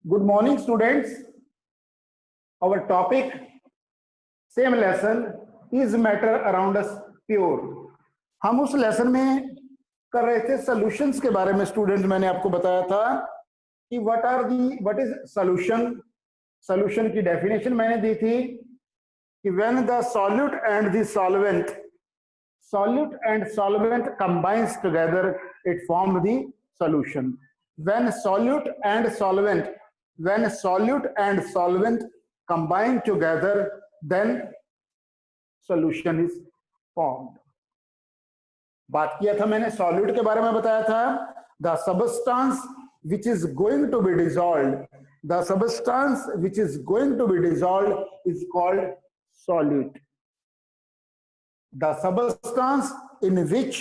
Good morning, students. Our topic, same lesson, is matter around us pure. हम उस lesson में कर रहे थे सॉल्यूशंस के बारे में. स्टूडेंट्स, मैंने आपको बताया था कि व्हाट इज सॉल्यूशन. सॉल्यूशन की डेफिनेशन मैंने दी थी कि when the solute and solvent combines together it form the solution. When solute and solvent combine together, then solution is formed. बात किया था मैंने solute के बारे में, बताया था the substance which is going to be dissolved is called solute. The substance in which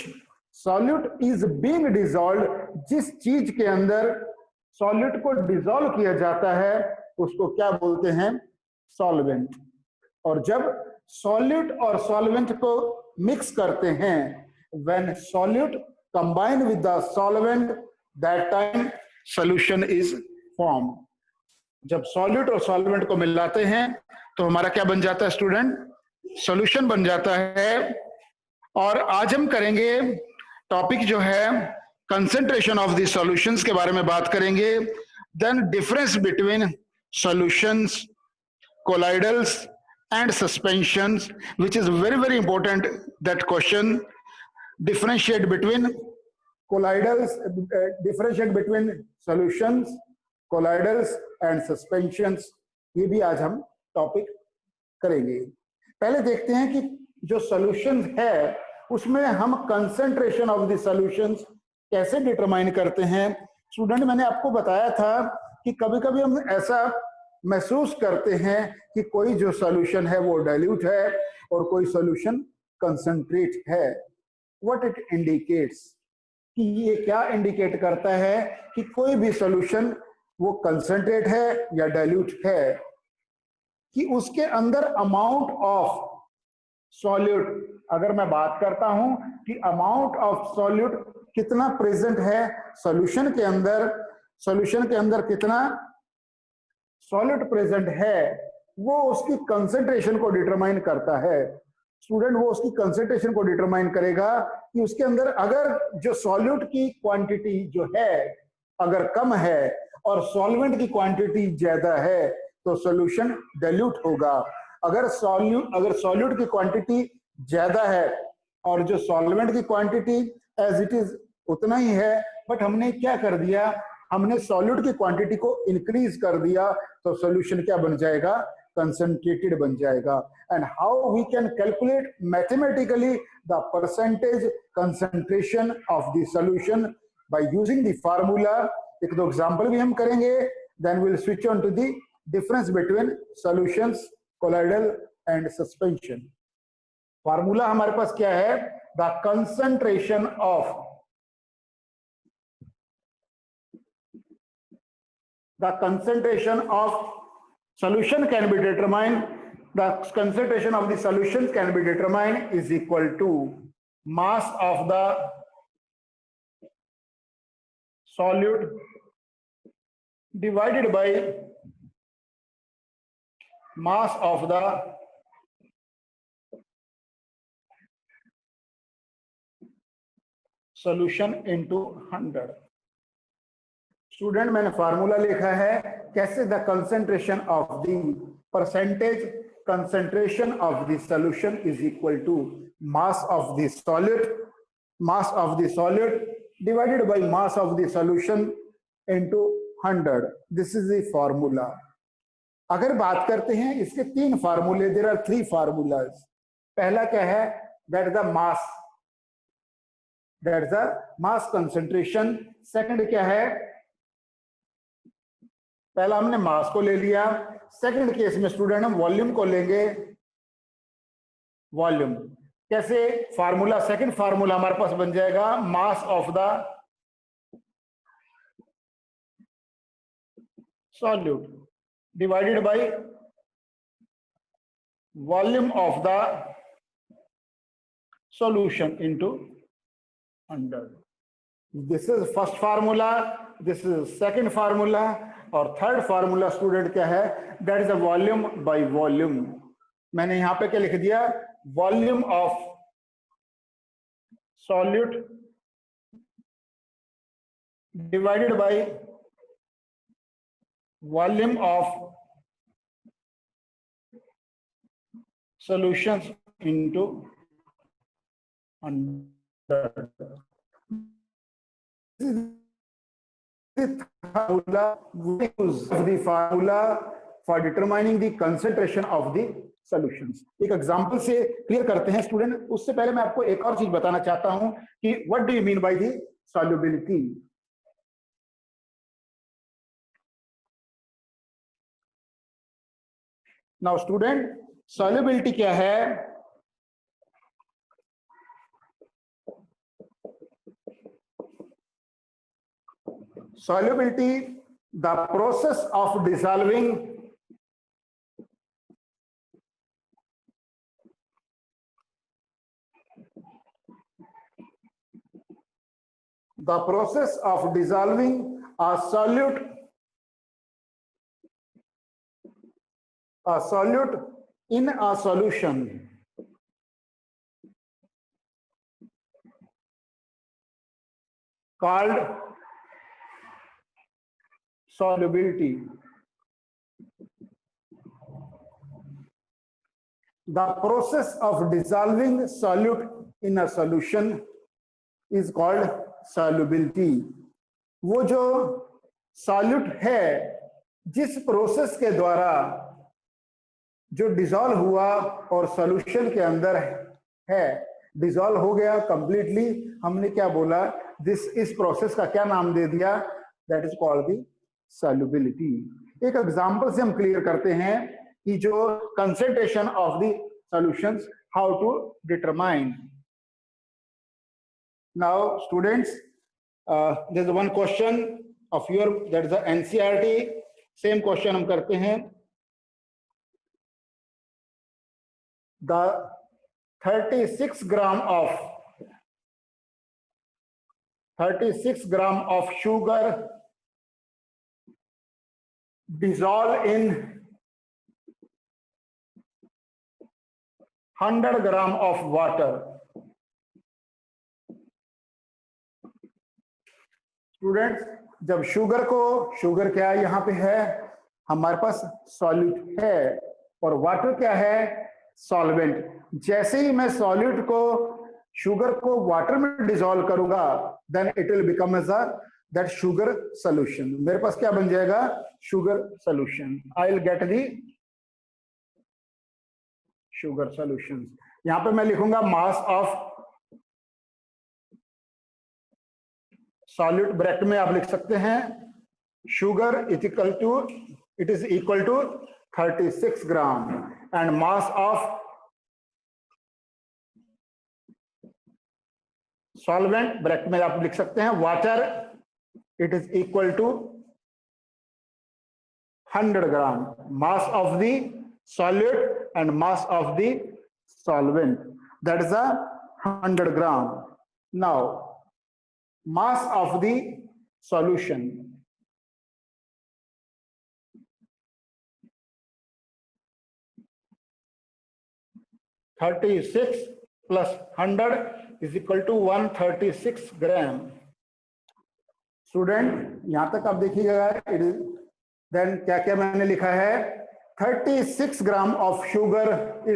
solute is being dissolved, जिस चीज के अंदर सॉल्यूट को डिसॉल्व किया जाता है उसको क्या बोलते हैं? सॉल्वेंट. और जब सॉल्यूट और सॉल्वेंट को मिक्स करते हैं, when solute combine with the solvent, that time solution is form. जब सॉल्यूट और सॉल्वेंट को मिलाते हैं तो हमारा क्या बन जाता है स्टूडेंट? सॉल्यूशन बन जाता है. और आज हम करेंगे टॉपिक जो है कंसंट्रेशन ऑफ द सॉल्यूशंस के बारे में बात करेंगे. Then difference between solutions, colloidals and suspensions, which is very very important. That question, differentiate between colloidals, differentiate between solutions, colloidals and suspensions, ये भी आज हम टॉपिक करेंगे. पहले देखते हैं कि जो सॉल्यूशन है उसमें हम कंसंट्रेशन ऑफ द सॉल्यूशंस कैसे डिटरमाइन करते हैं. स्टूडेंट, मैंने आपको बताया था कि कभी कभी हम ऐसा महसूस करते हैं कि कोई जो सॉल्यूशन है वो डाइल्यूट है और कोई सॉल्यूशन कंसंट्रेट है. व्हाट इट इंडिकेट्स, कि ये क्या इंडिकेट करता है कि कोई भी सॉल्यूशन वो कंसंट्रेट है या डाइल्यूट है, कि उसके अंदर अमाउंट ऑफ सॉल्यूट, अगर मैं बात करता हूं कि अमाउंट ऑफ सॉल्यूट कितना प्रेजेंट है सॉल्यूशन के अंदर कितना सॉल्यूट प्रेजेंट है, वो उसकी कंसंट्रेशन को डिटरमाइन करता है. स्टूडेंट, वो उसकी कंसंट्रेशन को डिटरमाइन करेगा कि उसके अंदर अगर जो सॉल्यूट की क्वांटिटी जो है अगर कम है और सॉल्वेंट की क्वांटिटी ज्यादा है तो सॉल्यूशन डाइल्यूट होगा. अगर सॉल्यूट की क्वांटिटी ज्यादा है और जो सॉल्वेंट की क्वांटिटी एज इट इज उतना ही है, बट हमने क्या कर दिया, हमने सॉल्यूट की क्वांटिटी को इंक्रीज कर दिया, तो सॉल्यूशन क्या बन जाएगा? कंसंट्रेटेड बन जाएगा. And how we can calculate mathematically the percentage concentration of the solution by using the formula. एक दो एग्जांपल भी हम करेंगे, then we will switch on to the difference between solutions, colloidal and suspension. Formula हमारे पास क्या है? The concentration of solution can be determined, the concentration of the solution can be determined is equal to mass of the solute divided by mass of the solution into 100. Student, मैंने formula लिखा है कैसे, the concentration of the percentage concentration of the solution is equal to mass of the solute divided by mass of the solution into 100. This is the formula. अगर बात करते हैं इसके तीन फार्मूले, देयर आर 3 फार्मूलाज. पहला क्या है? That is the mass concentration. Second क्या है? पहला हमने मास को ले लिया, सेकंड केस में स्टूडेंट हम वॉल्यूम को लेंगे. वॉल्यूम कैसे? फार्मूला, सेकंड फार्मूला हमारे पास बन जाएगा मास of the solute divided by volume of the solution into 100. This is first formula, this is second formula, और थर्ड फार्मूला स्टूडेंट क्या है, that is a volume by volume. मैंने यहां पे क्या लिख दिया, volume of solute divided by volume of solutions into 100. The formula we use the formula for determining the concentration of the solutions. एक example से क्लियर करते हैं स्टूडेंट। उससे पहले मैं आपको एक और चीज बताना चाहता हूं कि what do you mean by the solubility. Now student, solubility क्या है? Solubility, the process of dissolving a solute in a solution called solubility. The process of dissolving solute in a solution is called solubility. वो जो solute है, जिस process के द्वारा जो dissolve हुआ और सॉल्यूशन के अंदर है, डिसॉल्व हो गया कंप्लीटली, हमने क्या बोला, इस प्रोसेस का क्या नाम दे दिया, that is called the solubility. एक एग्जांपल से हम क्लियर करते हैं कि जो concentration of the solutions, how to determine. Now students, there is one question of your, that is the NCERT. Same question हम करते हैं। The 36 gram of sugar dissolve in 100 gram of water. Students, जब sugar क्या है, यहाँ पे है हमारे पास सॉल्यूट है, और वाटर क्या है, सॉल्वेंट। जैसे ही मैं सॉल्यूट को, शुगर को वाटर में डिसॉल्व करूंगा, then it will become as that sugar solution. मेरे पास क्या बन जाएगा, sugar solution. I will get the sugar solution. यहां पे मैं लिखूंगा मास ऑफ सॉल्यूट, ब्रैकेट में आप लिख सकते हैं sugar is equal to, it is equal to 36 gram, and mass of solvent, bracket में आप लिख सकते हैं water, it is equal to 100 gram. Mass of the solute and mass of the solvent, that is 100 gram. Now mass of the solution, (36 plus 100 is equal to 136 gram. Student, यहां तक आप देखिएगा। Then क्या क्या मैंने लिखा है, 36 gram of sugar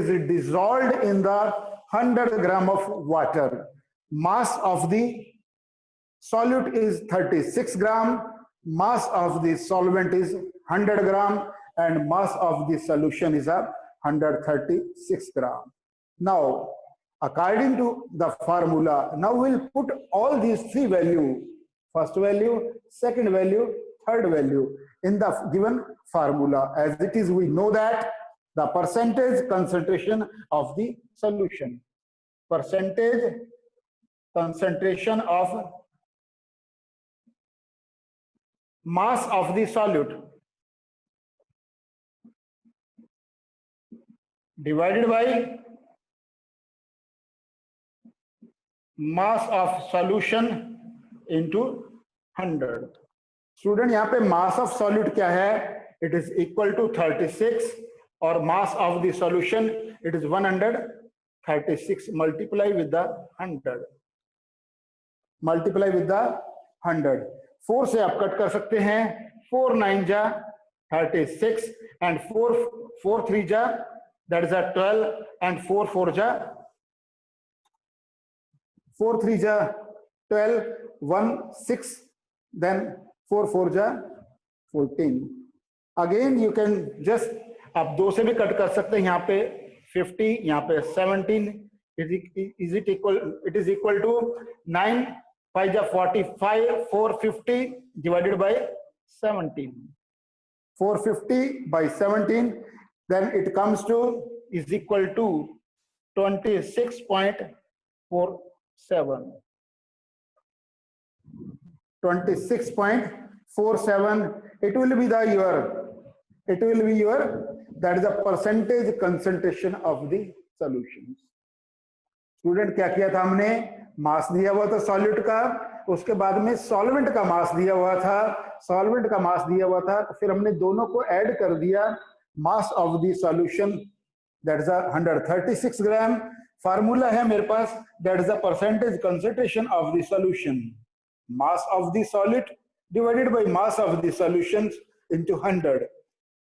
is dissolved in the 100 gram of water. Mass of the solute is 36 gram, mass of the solvent is 100 gram, and mass of the solution is 136 gram. Now, according to the formula, now we'll put all these three values, first value, second value, third value, in the given formula. As it is, we know that the percentage concentration of the solution, percentage concentration of mass of the solute divided by mass of solution into 100. Student यहाँ पे mass of solute क्या है, it is equal to 36 और मास of the solution it is 136 multiply with the 100, multiply with the 100। 4 से आप cut कर सकते हैं, 4 9 जा 36 एंड 4 3 जा दैट इज 12 एंड 4 4 जा 4 3 जा 12 1 6 then 4 4 जा 14। अगेन यू कैन जस्ट आप 2 से भी कट कर सकते हैं, यहाँ पे 50 यहाँ पे 17 इज इट इक्वल टू 9 5 जा 45 450 divided by 17, 450 by 17 then it comes to is equal to 26.47, 26.47 it will be your that is the percentage concentration of the solutions। Student क्या किया था हमने, मास दिया हुआ था सॉल्यूट का, उसके बाद में सॉल्वेंट का मास दिया हुआ था, सॉल्वेंट का मास दिया हुआ था, तो फिर हमने दोनों को ऐड कर दिया, mass of the solution that is 136 gram. Formula है मेरे पास, that is the percentage concentration of the solution, mass of the solid divided by mass of the solutions into 100,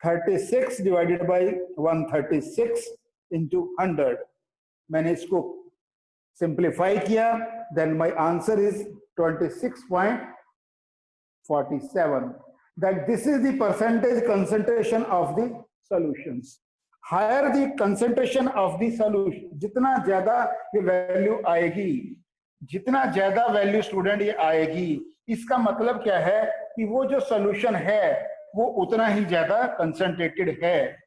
36 divided by 136 into 100। मैंने इसको simplify किया, then my answer is 26.47, that this is the percentage concentration of the solutions। higher the concentration of the solution, जितना ज्यादा ये value आएगी, जितना ज्यादा value student ये आएगी, इसका मतलब क्या है कि वो जो सॉल्यूशन है वो उतना ही ज्यादा कंसंट्रेटेड है।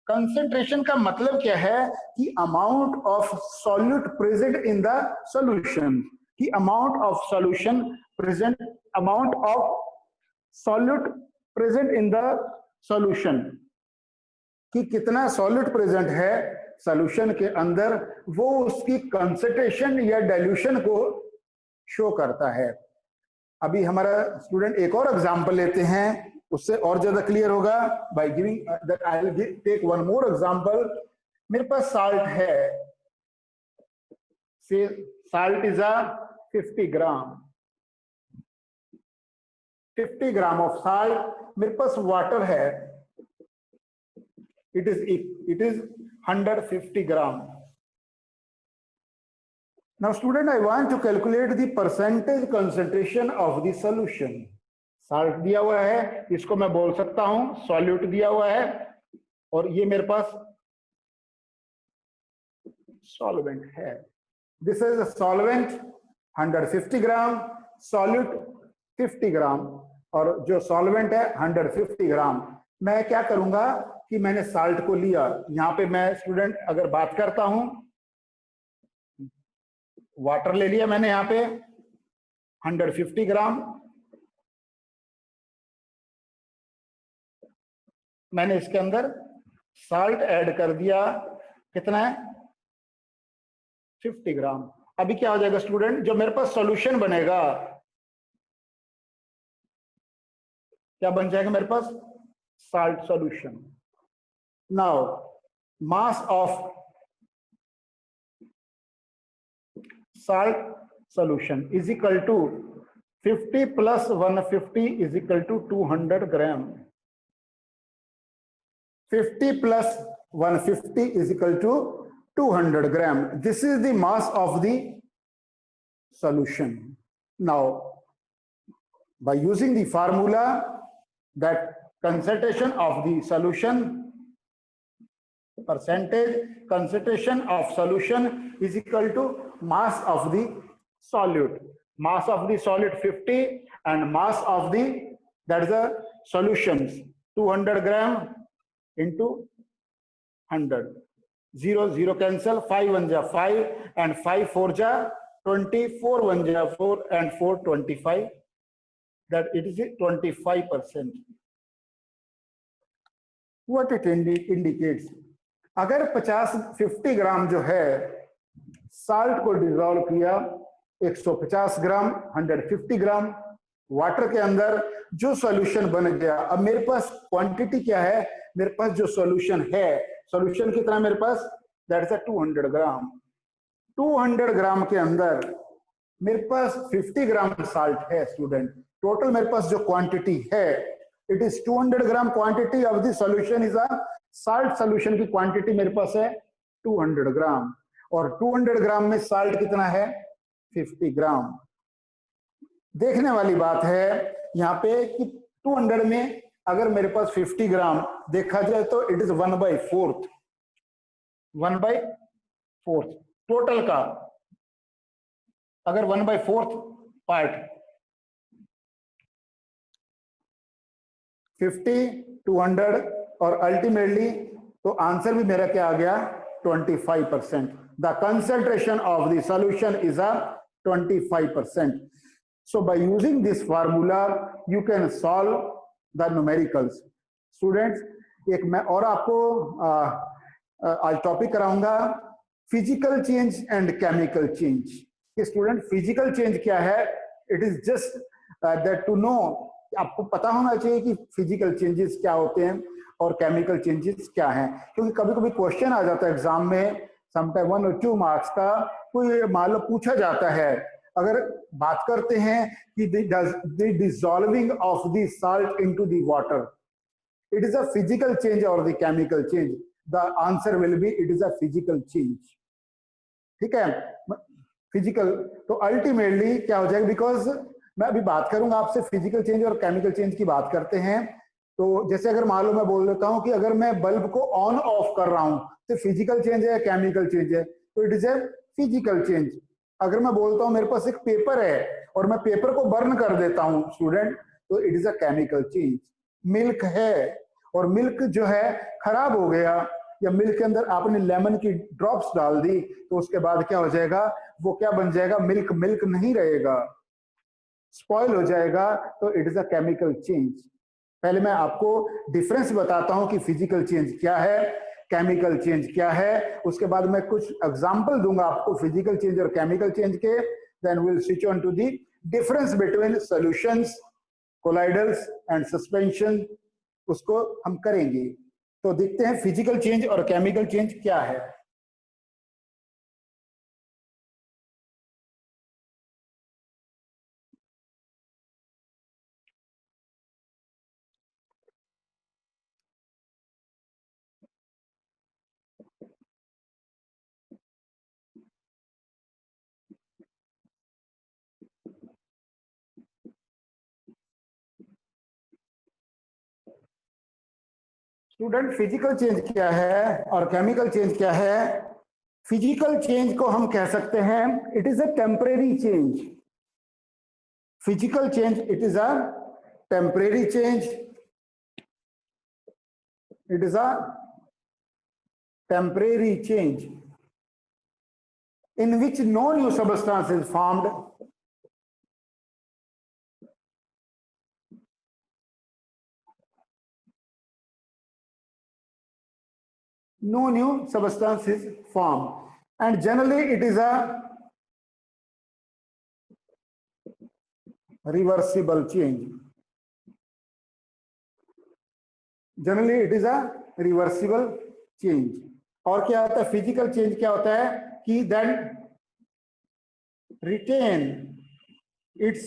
कंसंट्रेशन का मतलब क्या है कि amount of solute present in the solution, कि amount of solution present, amount of solute present in the solution, कि कितना सॉल्यूट प्रेजेंट है सॉल्यूशन के अंदर, वो उसकी कंसंट्रेशन या डाइल्यूशन को शो करता है। अभी हमारा स्टूडेंट एक और एग्जांपल लेते हैं, उससे और ज्यादा क्लियर होगा। By giving that I will take one more example. मेरे पास साल्ट है, say salt is a 50 gram, 50 gram of salt. मेरे पास वाटर है, it is 150 gram. Now student, I want to calculate the percentage concentration of the solution। Salt दिया हुआ है, इसको मैं बोल सकता हूं सॉल्यूट दिया हुआ है, और ये मेरे पास सॉल्वेंट है। This is solvent 150 gram, solute 50 ग्राम, और जो सॉल्वेंट है 150 ग्राम। मैं क्या करूंगा कि मैंने साल्ट को लिया, यहां पे मैं स्टूडेंट अगर बात करता हूं, वाटर ले लिया मैंने यहां पे 150 ग्राम, मैंने इसके अंदर साल्ट ऐड कर दिया, कितना है 50 ग्राम। अभी क्या हो जाएगा स्टूडेंट, जो मेरे पास सॉल्यूशन बनेगा, क्या बन जाएगा मेरे पास, salt solution. Now mass of salt solution is equal to 50 plus 150 is equal to 200 gram। 50 plus 150 is equal to 200 gram। This is the mass of the solution। Now by using the formula that concentration of the solution, percentage concentration of solution is equal to mass of the solute, mass of the solute 50 and mass of the, that is the solutions 200 gram into 100, 0 0 cancel, 5 1 ja 5 and 5 4 ja 20, 4 1 ja 4 and 4 25, that it is 25%। what it indicates, अगर 50 ग्राम जो है salt को dissolve किया 150 ग्राम 150 ग्राम, water के अंदर जो solution बन गया, अब मेरे पास क्वांटिटी क्या है, मेरे पास जो सॉल्यूशन है, सॉल्यूशन कितना मेरे पास, दैट इज 200 ग्राम। 200 ग्राम के अंदर मेरे पास 50 ग्राम साल्ट है स्टूडेंट। टोटल मेरे पास जो क्वांटिटी है, it is 200 gram quantity of the solution is a salt. Solution की क्वांटिटी मेरे पास है 200 ग्राम, और 200 ग्राम में साल्ट कितना है, 50 ग्राम। देखने वाली बात है यहाँ पे कि 200 में अगर मेरे पास 50 ग्राम देखा जाए तो इट इज 1/4, 1/4 टोटल का। अगर 1/4 पार्ट 50, 200 और अल्टीमेटली तो आंसर भी मेरा क्या आ गया, 25%। The concentration of the solution is a 25%. So by using this formula you can solve the numericals. Students, एक मैं और आपको आज टॉपिक कराऊंगा, physical change and chemical change. कि स्टूडेंट फिजिकल चेंज क्या है, it is just that to know, आपको पता होना चाहिए कि फिजिकल चेंजेस क्या होते हैं और केमिकल चेंजेस क्या हैं। क्योंकि कभी कभी क्वेश्चन आ जाता है एग्जाम में, समटाइम 1 और 2 मार्क्स का, कोई मान लो पूछा जाता है, अगर बात करते हैं कि the dissolving of the salt into the water, it is a physical change और the chemical change, the answer will be it is a physical change. ठीक है, फिजिकल तो अल्टीमेटली क्या हो जाएगा, बिकॉज मैं अभी बात करूंगा आपसे फिजिकल चेंज और केमिकल चेंज की बात करते हैं। तो जैसे अगर मान लो मैं बोल देता हूं कि अगर मैं बल्ब को ऑन ऑफ कर रहा हूं तो फिजिकल चेंज है या केमिकल चेंज है, तो it is a physical change. अगर मैं बोलता हूं मेरे पास एक पेपर है और मैं पेपर को बर्न कर देता हूं स्टूडेंट, तो it is a chemical change. Milk है और मिल्क जो है खराब हो गया, या मिल्क के अंदर आपने लेमन की ड्रॉप्स डाल दी, तो उसके बाद क्या हो जाएगा, वो क्या बन जाएगा, मिल्क मिल्क नहीं रहेगा, स्पॉइल हो जाएगा, तो it is a chemical change. पहले मैं आपको डिफरेंस बताता हूं कि फिजिकल चेंज क्या है, केमिकल चेंज क्या है, उसके बाद मैं कुछ एग्जांपल दूंगा आपको फिजिकल चेंज और केमिकल चेंज के, then will switch on to the difference between solutions, colloidals and suspension, उसको हम करेंगे। तो देखते हैं फिजिकल चेंज और केमिकल चेंज क्या है। स्टूडेंट, फिजिकल चेंज क्या है और केमिकल चेंज क्या है। फिजिकल चेंज को हम कह सकते हैं it is a temporary change. Physical change it is a temporary change, it is a temporary change in which no new substance is formed, no new substance is formed, and generally it is a reversible change. Generally it is a reversible change. और क्या होता है physical change, क्या होता है कि then retain its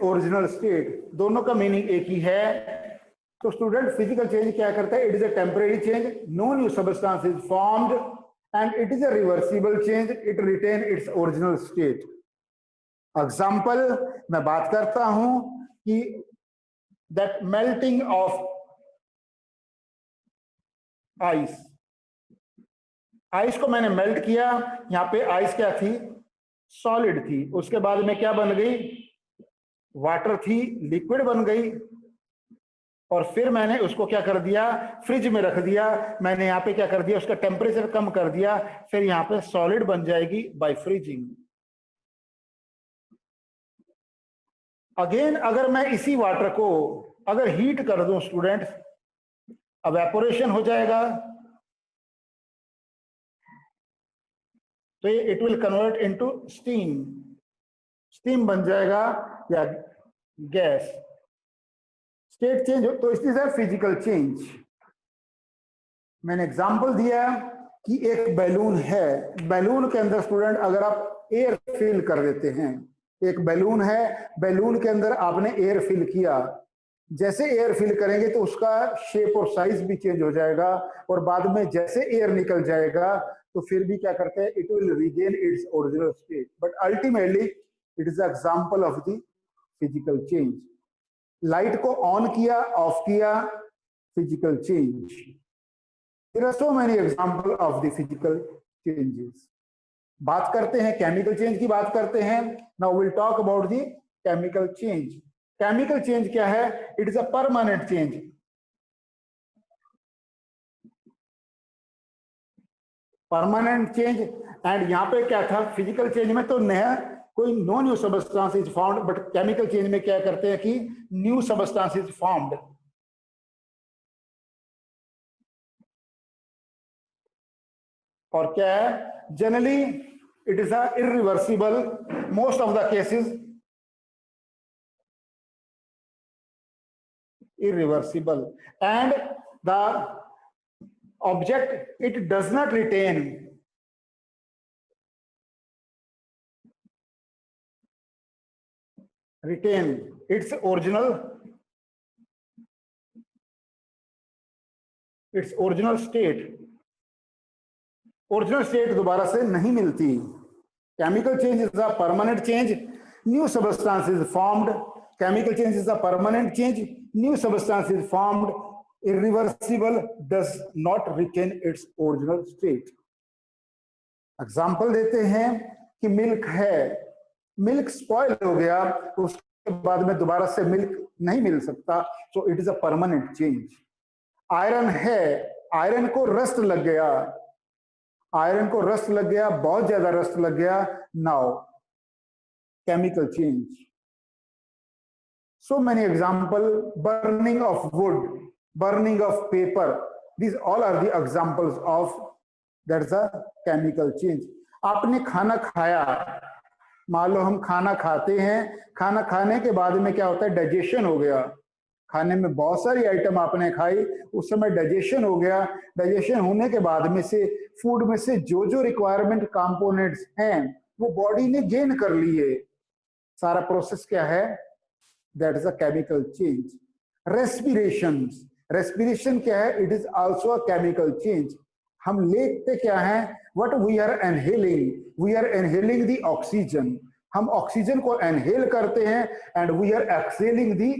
original state. दोनों का मीनिंग एक ही है। तो स्टूडेंट फिजिकल चेंज क्या करता है, it is a temporary change, no new substance is formed, and it is a reversible change, it retain its original state. Example मैं बात करता हूं कि that melting of ice, ice को मैंने मेल्ट किया, यहाँ पे आइस क्या थी, सॉलिड थी, उसके बाद में क्या बन गई, वाटर थी, लिक्विड बन गई, और फिर मैंने उसको क्या कर दिया, फ्रिज में रख दिया। मैंने यहाँ पे क्या कर दिया, उसका टेम्परेचर कम कर दिया, फिर यहाँ पे सॉलिड बन जाएगी बाय फ्रीजिंग। अगेन अगर मैं इसी वाटर को अगर हीट कर दूं स्टूडेंट्स, एवेपोरेशन हो जाएगा, तो ये it will convert into steam, steam बन जाएगा या गैस। स्टेट चेंज, तो it is a physical change. मैंने एग्जांपल दिया कि एक बैलून है, बैलून के अंदर स्टूडेंट अगर आप एयर फिल कर देते हैं, एक बैलून है, बैलून के अंदर आपने एयर फिल किया, जैसे एयर फिल करेंगे तो उसका शेप और साइज भी चेंज हो जाएगा, और बाद में जैसे एयर निकल जाएगा तो फिर भी क्या करते हैं, it will regain its original state, but ultimately it is example of the physical change. Light को ऑन किया, ऑफ किया, physical change. There are so many example of the physical changes. बात करते हैं केमिकल चेंज की, बात करते हैं। Now will talk about the chemical change. Chemical change क्या है? It is a permanent change. Permanent change. And यहां पे क्या था, फिजिकल चेंज में तो नया कोई no new substance is found, but chemical change में क्या करते हैं कि न्यू सबस्टांस इज फॉर्म्ड। और क्या है, generally it is a irreversible, most of the cases irreversible, and the object, it does not retain its original state। Original state दोबारा से नहीं मिलती। Chemical change is a permanent change, new substance is formed. Chemical change is a permanent change, new substance is formed, irreversible, does not retain its original state। Example देते हैं कि milk है, milk spoil हो गया, उसके बाद में दोबारा से मिल्क नहीं मिल सकता, so it is a permanent change. Iron है, आयरन को रस्ट लग गया, आयरन को रस्ट लग गया, बहुत ज्यादा रस्ट लग गया, now chemical change. So many example, burning of would, burning of paper, these all are the examples of that's a chemical change। आपने खाना खाया, मान लो हम खाना खाते हैं, खाना खाने के बाद में क्या होता है, डाइजेशन हो गया, खाने में बहुत सारी आइटम आपने खाई, उस समय डाइजेशन हो गया, डाइजेशन होने के बाद में से फूड में से जो जो रिक्वायरमेंट कंपोनेंट्स हैं वो बॉडी ने गेन कर लिए, सारा प्रोसेस क्या है, that is a chemical change. Respiration, respiration क्या है, it is also a chemical change. हम लेते क्या है, what we are inhaling, we are inhaling the oxygen, हम ऑक्सीजन को इनहेल करते हैं, and we are exhaling the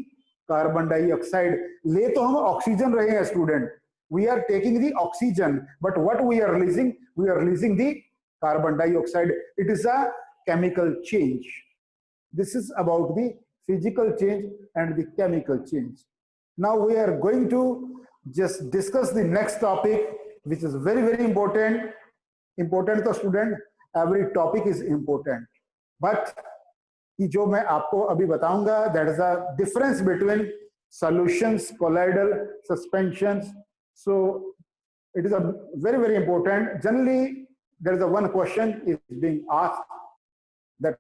carbon dioxide. ले तो हम ऑक्सीजन रहे हैं student, we are taking the oxygen, but what we are releasing, we are releasing the carbon dioxide. It is a chemical change. This is about the physical change and the chemical change. Now we are going to just discuss the next topic, which is very very important. Important to student, every topic is important, but कि जो मैं आपको अभी बताऊंगा, that is a difference between solutions, colloidal, suspensions. So it is a very very important. Generally there is a one question is being asked, that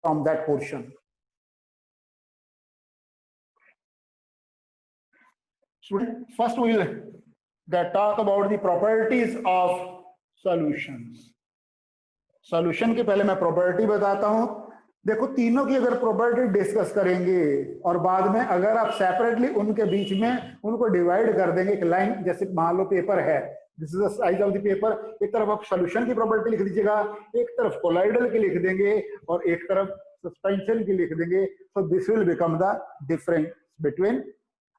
from that portion. First we will talk about the properties of solutions. Solution के पहले मैं property बताता हूं। देखो तीनों की अगर property discuss करेंगे और बाद में अगर आप सेपरेटली उनके बीच में उनको डिवाइड कर देंगे, एक लाइन जैसे मान लो पेपर है, this is the size of the paper, एक तरफ आप सॉल्यूशन की प्रॉपर्टी लिख दीजिएगा, एक तरफ कोलाइडल की लिख देंगे और एक तरफ सस्पेंशन की लिख देंगे, तो this will become the difference between.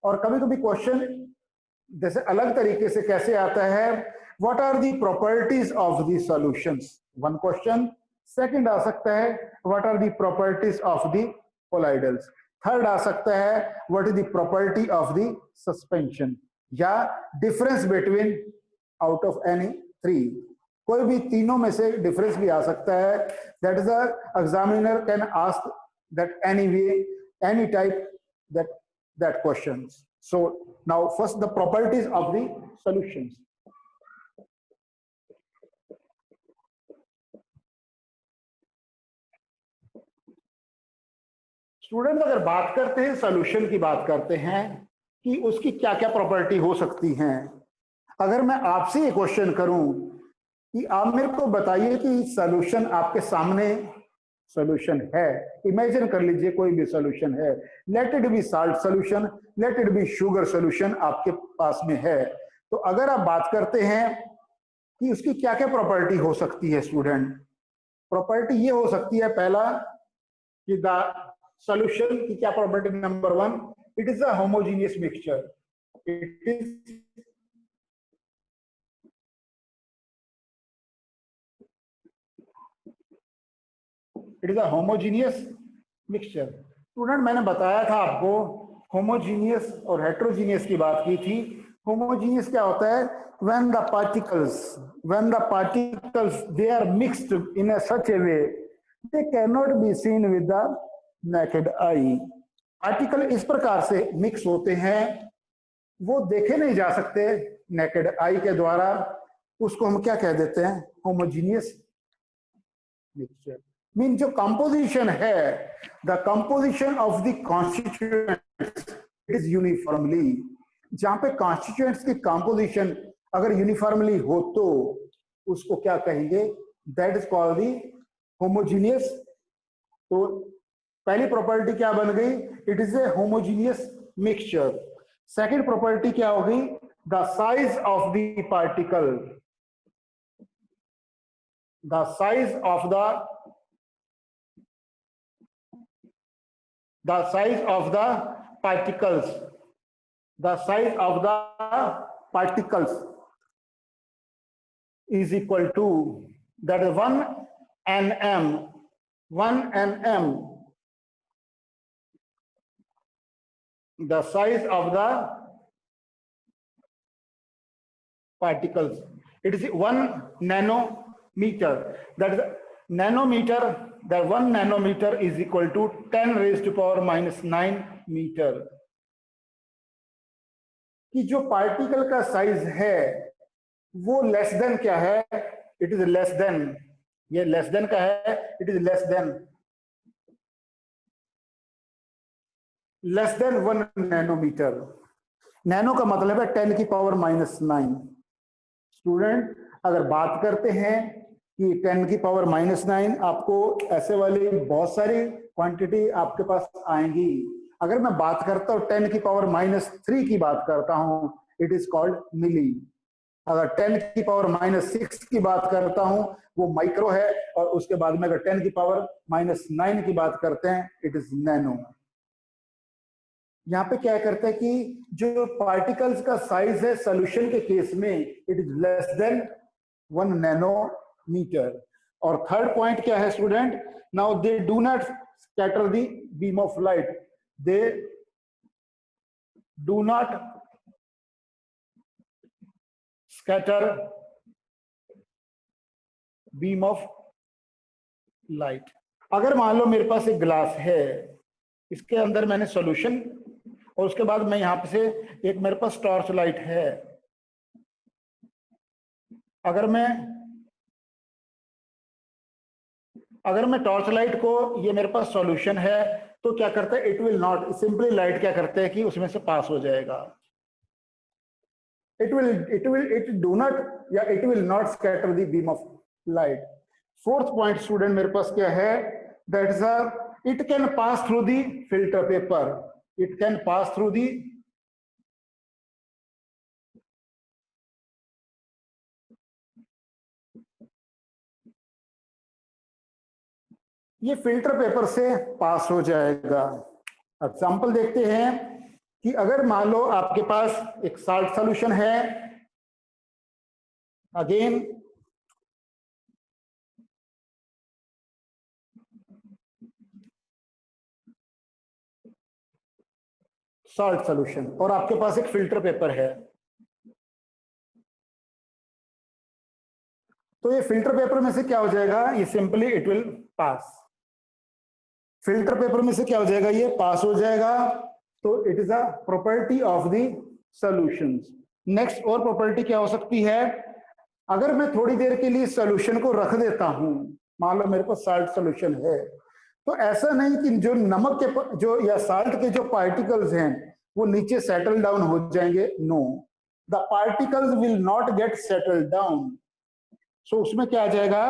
और कभी कभी क्वेश्चन जैसे अलग तरीके से कैसे आता है, what are the properties of the solutions, one question. Second आ सकता है what are the properties of the colloidals. Third आ सकता है what is the property of the suspension, या difference between out of any three, कोई भी तीनों में से डिफरेंस भी आ सकता है। That is the examiner can ask that any way, any type that questions. So now first the properties of the solutions. Student अगर बात करते हैं सॉल्यूशन की, बात करते हैं कि उसकी क्या क्या प्रॉपर्टी हो सकती हैं। अगर मैं आपसे ये क्वेश्चन करूं कि आप मेरे को बताइए कि सॉल्यूशन आपके सामने सॉल्यूशन है, इमेजिन कर लीजिए कोई भी सॉल्यूशन है, let it be salt solution, let it be sugar solution आपके पास में है, तो अगर आप बात करते हैं कि उसकी क्या क्या प्रॉपर्टी हो सकती है स्टूडेंट, प्रॉपर्टी ये हो सकती है, पहला कि द सॉल्यूशन की क्या property, number one, it is a homogeneous mixture, it is a homogeneous mixture. Student मैंने बताया था आपको, होमोजीनियस और हेट्रोजीनियस की बात की थी। होमोजीनियस क्या होता है, when the particles they are mixed in a such a way they cannot be seen with the naked eye। Particle इस प्रकार से मिक्स होते हैं वो देखे नहीं जा सकते नेकेड आई के द्वारा, उसको हम क्या कह देते हैं, होमोजीनियस मिक्सचर। मीन जो कंपोजिशन है, the composition of the constituents is uniformly, जहां पे कॉन्स्टिट्यूएंट्स की कंपोजिशन अगर यूनिफॉर्मली हो तो उसको क्या कहेंगे, that is called the homogeneous. तो पहली प्रॉपर्टी क्या बन गई, it is a homogeneous mixture. Second property क्या होगी, the size of the particle, the size of the size of the particles, the size of the particles is equal to, that is 1 nm, 1 nm, the size of the particles, it is 1 nanometer, that is nanometer, that 1 nanometer is equal to 10 raised to power minus 9 metre. कि जो particle का size है वो less than क्या है, it is less than, ये less than का है, it is less than 1 nanometre. Nano का मतलब है 10 की पावर माइनस 9। स्टूडेंट अगर बात करते हैं कि 10 की पावर माइनस 9, आपको ऐसे वाली बहुत सारी क्वांटिटी आपके पास आएंगी। अगर मैं बात करता हूं 10 की पावर माइनस 3 की बात करता हूं, इट इज कॉल्ड मिली। अगर 10 की पावर माइनस 6 की बात करता हूं वो माइक्रो है, और उसके बाद में अगर 10 की पावर माइनस 9 की बात करते हैं इट इज नैनो। यहाँ पे क्या करते हैं कि जो पार्टिकल्स का साइज है सॉल्यूशन के केस में it is less than 1 nanometre. और थर्ड पॉइंट क्या है student, now they do not scatter the beam of light, they do not scatter beam of light. अगर मान लो मेरे पास एक ग्लास है, इसके अंदर मैंने सॉल्यूशन, और उसके बाद मैं यहां पे से एक मेरे पास टॉर्च लाइट है, अगर मैं टॉर्च लाइट को, ये मेरे पास सॉल्यूशन है, तो क्या करता है, it will not, simply light क्या करते हैं कि उसमें से पास हो जाएगा, इट डू नॉट, या it will not scatter the beam of light. Fourth point student मेरे पास क्या है, that is it can pass through the filter paper, it can pass through the ये फिल्टर पेपर से पास हो जाएगा। एग्जाम्पल देखते हैं कि अगर मान लो आपके पास एक साल्ट सॉल्यूशन है, अगेन सॉल्ट सॉल्यूशन, और आपके पास एक फिल्टर पेपर है, तो ये फिल्टर पेपर में से क्या हो जाएगा, ये simply it will pass, filter paper में से क्या हो जाएगा, ये पास हो जाएगा। तो it is a property of the solutions. Next और प्रॉपर्टी क्या हो सकती है, अगर मैं थोड़ी देर के लिए सॉल्यूशन को रख देता हूं, मान लो मेरे पास साल्ट सॉल्यूशन है, तो ऐसा नहीं कि जो नमक के जो या साल्ट के जो पार्टिकल्स हैं वो नीचे सेटल डाउन हो जाएंगे, no, the particles will not get settle down. So उसमें क्या आ जाएगा,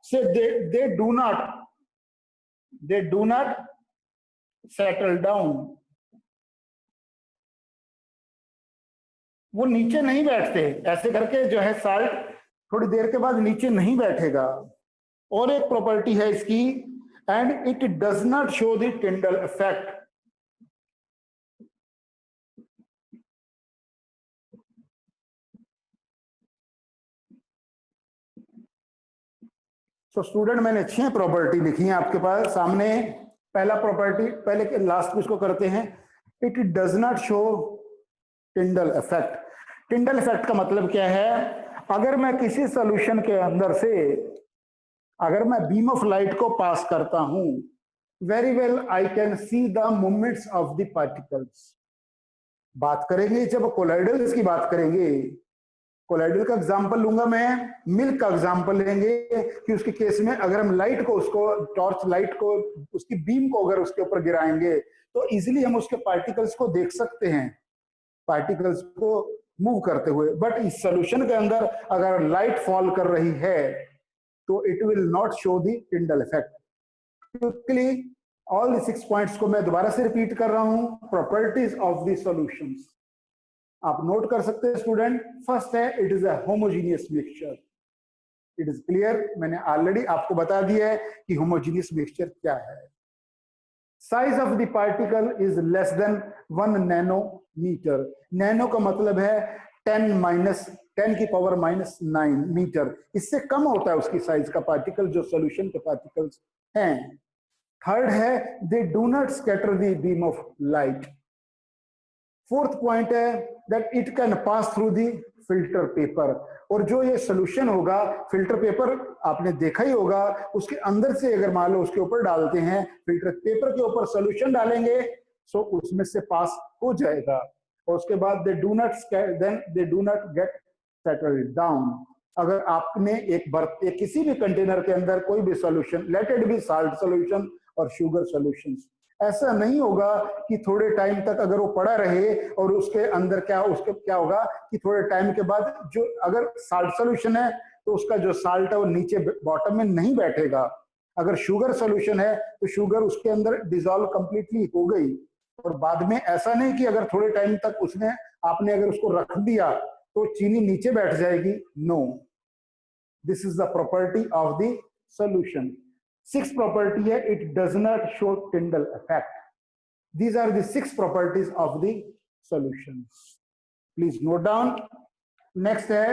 say they do not settle down, वो नीचे नहीं बैठते, ऐसे करके जो है साल्ट थोड़ी देर के बाद नीचे नहीं बैठेगा। और एक प्रॉपर्टी है इसकी, and it does not show the Tyndall effect. तो स्टूडेंट मैंने 6 प्रॉपर्टी लिखी है आपके पास सामने। पहला प्रॉपर्टी, पहले के लास्ट इसको करते हैं, it does not show Tyndall effect. Tyndall effect का मतलब क्या है, अगर मैं किसी सॉल्यूशन के अंदर से अगर मैं बीम ऑफ लाइट को पास करता हूं, very well I can see the movements of the particles. बात करेंगे जब कोलाइडल्स की बात करेंगे, कोलाइडल का एग्जांपल लूंगा मैं, मिल्क का एग्जांपल लेंगे कि उसके केस में अगर हम लाइट को, उसको टॉर्च लाइट को, उसकी बीम को अगर उसके ऊपर गिराएंगे तो इजीली हम उसके पार्टिकल्स को देख सकते हैं, पार्टिकल्स को मूव करते हुए। बट इस सॉल्यूशन के अंदर अगर लाइट फॉल कर रही है तो it will not show the Tyndall effect. Quickly all the 6 points को मैं दोबारा से रिपीट कर रहा हूं, प्रॉपर्टीज ऑफ द सॉल्यूशंस आप नोट कर सकते हैं स्टूडेंट। फर्स्ट है, it is a homogeneous mixture. It is clear, मैंने ऑलरेडी आपको बता दिया है कि होमोजीनियस मिक्सचर क्या है। Size of the particle is less than 1 nanometre. Nano का मतलब है 10 की पावर -9 मीटर, इससे कम होता है उसकी साइज का पार्टिकल जो सॉल्यूशन के पार्टिकल्स हैं। थर्ड है, they do not scatter the beam of light. Fourth point है that it can pass through the filter paper. और जो ये सोल्यूशन होगा, फिल्टर पेपर आपने देखा ही होगा, उसके अंदर से अगर मान लो उसके ऊपर डालते हैं, फिल्टर पेपर के ऊपर सोल्यूशन डालेंगे सो उसमें से पास हो जाएगा। और उसके बाद दे do not get settled down. अगर आपने एक किसी भी कंटेनर के अंदर कोई भी solution, let it be salt solution और शुगर सोल्यूशन, ऐसा नहीं होगा कि थोड़े टाइम तक अगर वो पड़ा रहे और उसके अंदर क्या होगा कि थोड़े टाइम के बाद जो अगर साल्ट सोल्यूशन है तो उसका जो साल्ट है वो नीचे बॉटम में नहीं बैठेगा। अगर शुगर सोल्यूशन है तो शुगर उसके अंदर डिसॉल्व कंप्लीटली हो गई, और बाद में ऐसा नहीं कि अगर थोड़े टाइम तक आपने अगर उसको रख दिया तो चीनी नीचे बैठ जाएगी, no, this is the property of the solution. 6th property है, it does not show Tyndall effect. These are the 6 properties of the solutions. Please note down. Next है